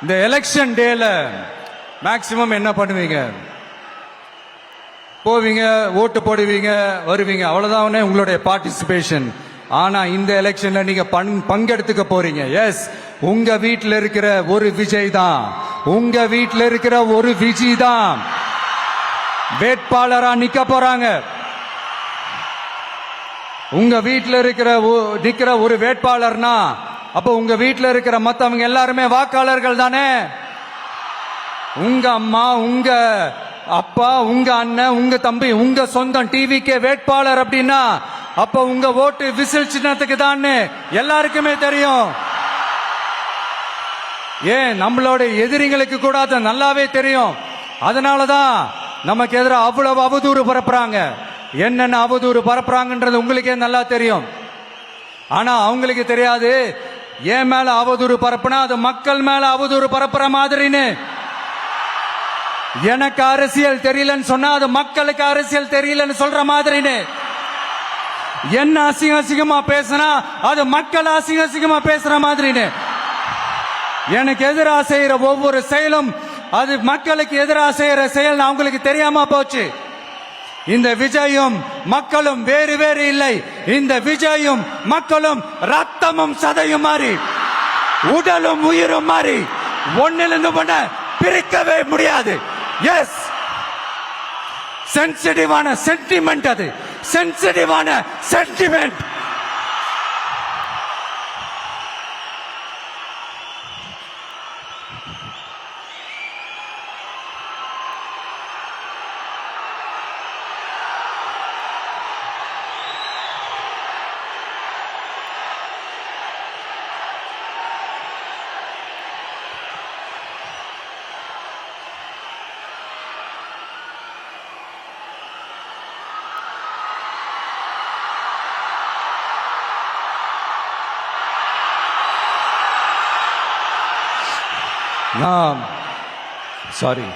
இந்த எலெக்ஷன் டேல மேக்சிமம் என்ன பண்ணுவீங்க? போவீங்க, ஓட்டு போடுவீங்க, வருவீங்க, அவ்வளவுதான் உங்களுடைய பார்ட்டிசிபேஷன். ஆனா இந்த எலெக்ஷன்ல நீங்க பங்கெடுத்துக்க போறீங்க. எஸ், உங்க வீட்டில் இருக்கிற ஒரு விஜய் தான், உங்க வீட்டில் இருக்கிற ஒரு விஜய் தான் வேட்பாளரா நிக்க போறாங்க. உங்க வீட்டில் நிக்கிற ஒரு வேட்பாளர்னா அப்ப உங்க வீட்டில் இருக்கிற மத்தவங்க எல்லாருமே வாக்காளர்கள் தானே. உங்க அம்மா, உங்க அப்பா, உங்க அண்ணன், உங்க தம்பி, உங்க சொந்தம் டிவிக்கே வேட்பாளர் அப்படின்னா அப்ப உங்க ஓட்டு விசில் சின்னத்துக்கு தான் எல்லாருக்குமே தெரியும். ஏன், நம்மளோட எதிரிகளுக்கு கூட அது நல்லாவே தெரியும். அதனாலதான் நமக்கு எதிராக அவ்வளவு அவதூறு பரப்புறாங்க. என்னென்ன அவதூறு பரப்புறாங்கன்றது உங்களுக்கே நல்லா தெரியும். ஆனா அவங்களுக்கு தெரியாது, ஏன் மேல அவதூறு பரப்புனா அது மக்கள் மேல அவதூறு பரப்புற மாதிரின்னு. எனக்கு அரசியல் தெரியலன்னு சொன்னா அது மக்களுக்கு அரசியல் தெரியலன்னு சொல்ற மாதிரின்னு. என்ன அசிங்கமா பேசினா அது மக்கள் அசிங்கமா பேசுற மாதிரின்னு. எனக்கு எதிராக செய்யற ஒவ்வொரு செயலும் அது மக்களுக்கு எதிராக செய்யற செயல் அவங்களுக்கு தெரியாம போச்சு. இந்த விஜயும் மக்களும் வேறு வேறு இல்லை. இந்த விஜயும் மக்களும் ரத்தமும் சதையும் மாறி, உடலும் உயிரும் மாறி, ஒன்னிலிருந்து ஒண்ண பிரிக்கவே முடியாது. எஸ், சென்சிட்டிவான சென்டிமெண்ட், அது சென்சிட்டிவான சென்டிமெண்ட். சாரி